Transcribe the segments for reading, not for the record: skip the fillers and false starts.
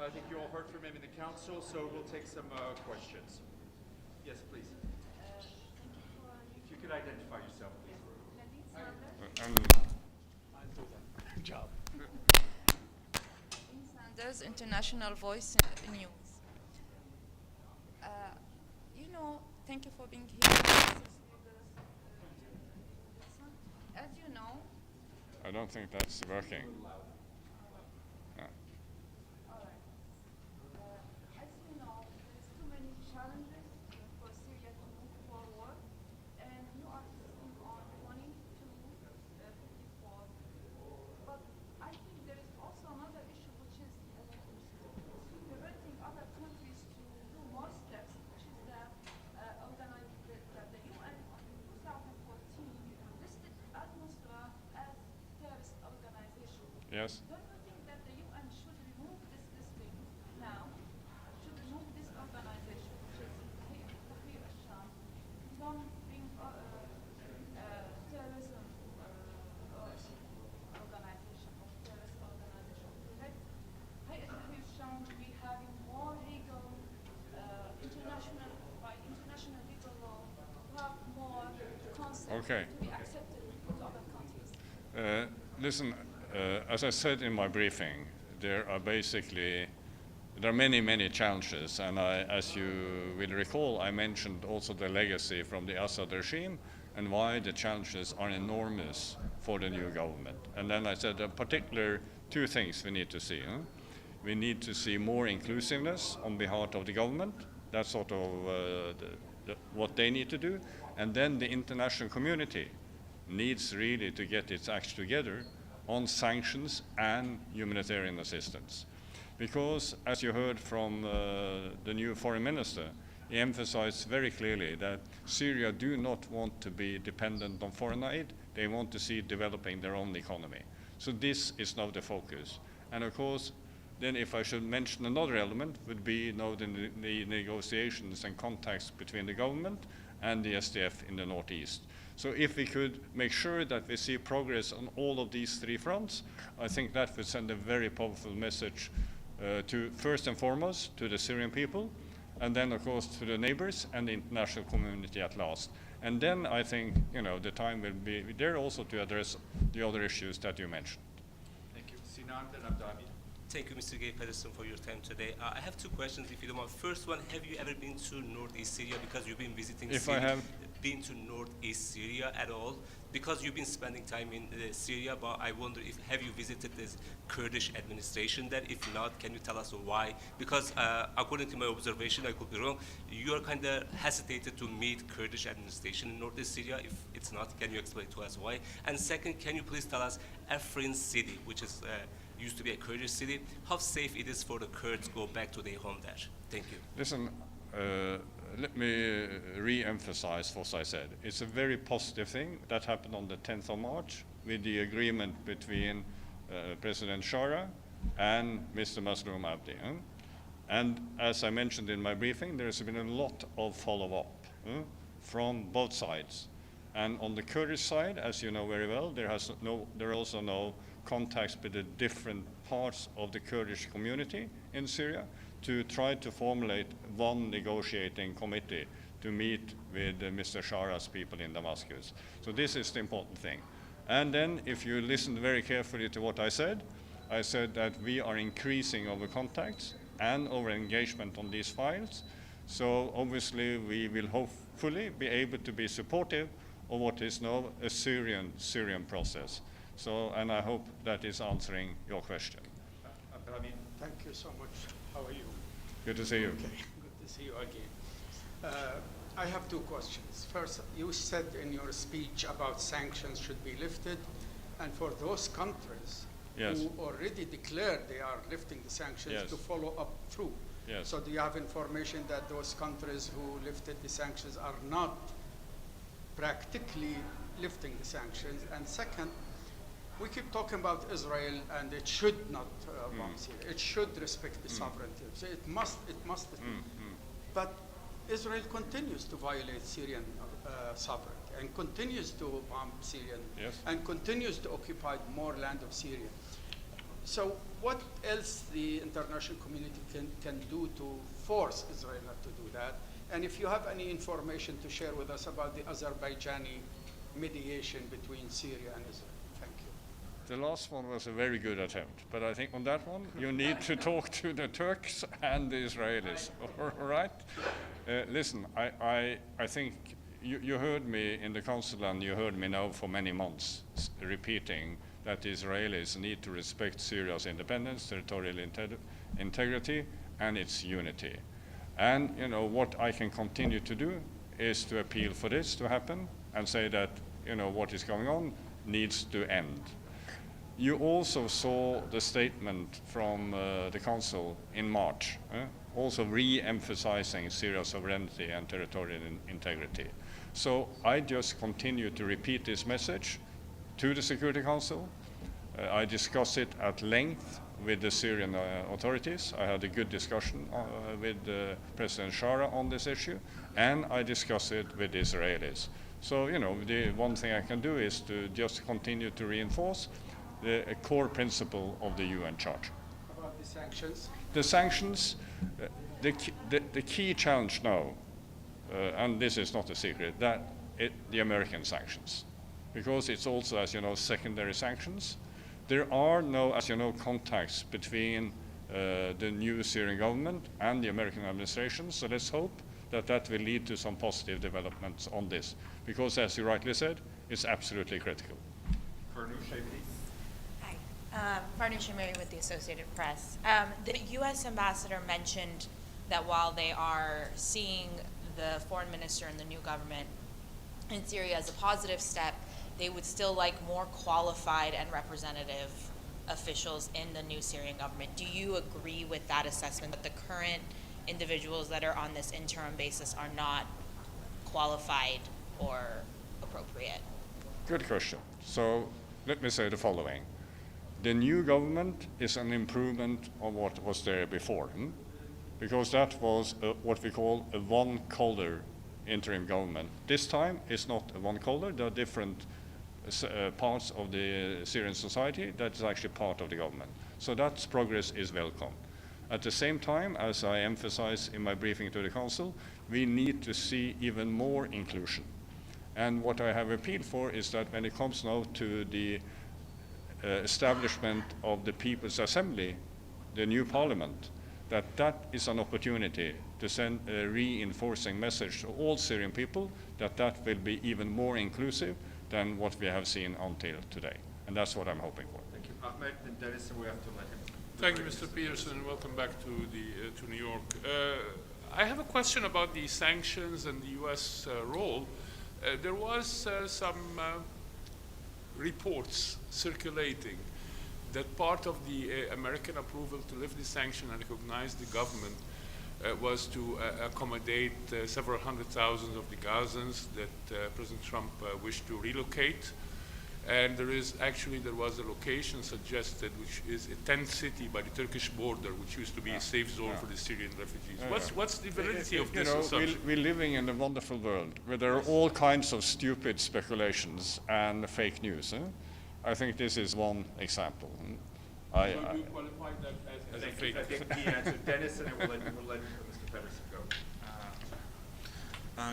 I think you all heard from him in the council, so we'll take some questions. Yes, please. If you could identify yourself, please. I'll do that. Good job. Sanders, International Voice News. Thank you for being here. As you know, I don't think that's working. As you know, there's too many challenges for Syria to move forward, and you are sitting on 20 to 54. But I think there is also another issue, which is preventing other countries to do more steps, which is the UN in 2014 listed Al-Nusra as terrorist organization. Yes. Don't you think that the UN should remove this listing now? Should remove this organization, which is Tahrir al-Sham, from being terrorism organization or terrorist organization? Let Tahrir al-Sham be having more legal, international legal law, to have more concepts Okay. to be accepted with other countries. Listen, as I said in my briefing, there are many, many challenges, and as you will recall, I mentioned also the legacy from the Assad regime and why the challenges are enormous for the new government. And then I said, in particular, two things we need to see. We need to see more inclusiveness on behalf of the government. That's sort of what they need to do. And then the international community needs really to get its act together on sanctions and humanitarian assistance. Because, as you heard from the new foreign minister, he emphasized very clearly that Syria do not want to be dependent on foreign aid. They want to see developing their own economy. So this is now the focus. And of course, then if I should mention another element, would be now the negotiations and contacts between the government and the SDF in the northeast. So if we could make sure that we see progress on all of these three fronts, I think that would send a very powerful message to, first and foremost, to the Syrian people, and then, of course, to the neighbors and the international community at last. And then I think, the time will be there also to address the other issues that you mentioned. Thank you. Sinan, then Abdami. Thank you, Mr. Geir Pedersen, for your time today. I have two questions, if you don't mind. First one, have you ever been to Northeast Syria? Because you've been visiting Syria. If I have been to Northeast Syria at all? Because you've been spending time in Syria, but I wonder have you visited this Kurdish administration there? If not, can you tell us why? Because according to my observation, I could be wrong, you are kind of hesitated to meet Kurdish administration in Northeast Syria. If it's not, can you explain to us why? And second, can you please tell us Afrin city, which is used to be a Kurdish city, how safe it is for the Kurds to go back to their home there? Thank you. Listen, let me re-emphasize what I said. It's a very positive thing that happened on the 10th of March with the agreement between President Shara and Mr. Masloum Abdi. And as I mentioned in my briefing, there's been a lot of follow-up from both sides. And on the Kurdish side, as you know very well, there are also no contacts with the different parts of the Kurdish community in Syria to try to formulate one negotiating committee to meet with Mr. Shara's people in Damascus. So this is the important thing. And then if you listen very carefully to what I said that we are increasing our contacts and our engagement on these files. So obviously we will hopefully be able to be supportive of what is now a Syrian process. So, and I hope that is answering your question. Thank you so much. How are you? Good to see you. Okay, good to see you again. I have two questions. First, you said in your speech about sanctions should be lifted, and for those countries Yes. who already declared they are lifting the sanctions Yes. to follow up through. Yes. So do you have information that those countries who lifted the sanctions are not practically lifting the sanctions? And second, we keep talking about Israel, and it should not bomb Syria. It should respect the sovereignty. So it must. But Israel continues to violate Syrian sovereignty and continues to bomb Syrian Yes. and continues to occupy more land of Syria. So what else the international community can do to force Israel not to do that? And if you have any information to share with us about the Azerbaijani mediation between Syria and Israel. Thank you. The last one was a very good attempt, but I think on that one you need to talk to the Turks and the Israelis. All right? Listen, I think you heard me in the council and you heard me now for many months repeating that the Israelis need to respect Syria's independence, territorial integrity, and its unity. And you know what I can continue to do is to appeal for this to happen and say that what is going on needs to end. You also saw the statement from the Council in March, also re-emphasizing Syria's sovereignty and territorial integrity. So I just continue to repeat this message to the Security Council. I discuss it at length with the Syrian authorities. I had a good discussion with President Shara on this issue, and I discuss it with the Israelis. So, the one thing I can do is to just continue to reinforce the core principle of the UN Charter. About the sanctions? The sanctions, the key challenge now, and this is not a secret, the American sanctions. Because it's also, as you know, secondary sanctions. There are no, as you know, contacts between the new Syrian government and the American administration, so let's hope that will lead to some positive developments on this. Because, as you rightly said, it's absolutely critical. Farnoosh, please. Hi, Farnoosh Amiri with the Associated Press. The U.S. ambassador mentioned that while they are seeing the foreign minister and the new government in Syria as a positive step, they would still like more qualified and representative officials in the new Syrian government. Do you agree with that assessment, that the current individuals that are on this interim basis are not qualified or appropriate? Good question. So let me say the following. The new government is an improvement on what was there before, because that was what we call a one-color interim government. This time it's not a one-color. There are different parts of the Syrian society that is actually part of the government. So that progress is welcome. At the same time, as I emphasized in my briefing to the Council, we need to see even more inclusion. And what I have appealed for is that when it comes now to the establishment of the People's Assembly, the new parliament, that is an opportunity to send a reinforcing message to all Syrian people that will be even more inclusive than what we have seen until today. And that's what I'm hoping for. Thank you. Ahmed and Dennis, we have to let him. Thank you, Mr. Pedersen. Welcome back to New York. I have a question about the sanctions and the U.S. Role. There was some reports circulating that part of the American approval to lift the sanction and recognize the government was to accommodate several hundred thousands of the Gazans that President Trump wished to relocate. And there was a location suggested, which is a tent city by the Turkish border, which used to be a safe zone for the Syrian refugees. What's the validity of this assumption? We're living in a wonderful world where there are all kinds of stupid speculations and fake news. I think this is one example. So you qualify that as a fake? I think he answered Dennis, and we'll let Mr. Pedersen go.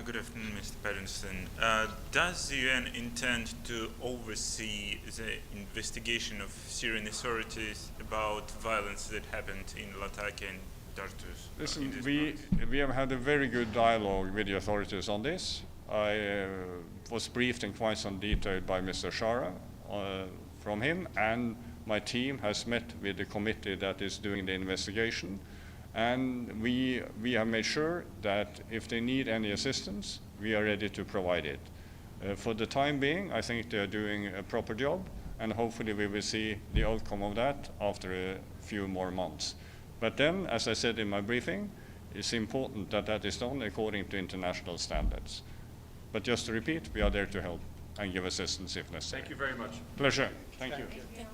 Good afternoon, Mr. Pedersen. Does the UN intend to oversee the investigation of Syrian authorities about violence that happened in Latakia and Tartus? Listen, we have had a very good dialogue with the authorities on this. I was briefed in quite some detail by Mr. Shara from him, and my team has met with the committee that is doing the investigation. And we have made sure that if they need any assistance, we are ready to provide it. For the time being, I think they are doing a proper job, and hopefully we will see the outcome of that after a few more months. But then, as I said in my briefing, it's important that that is done according to international standards. But just to repeat, we are there to help and give assistance if necessary. Thank you very much. Pleasure. Thank you. Thank you.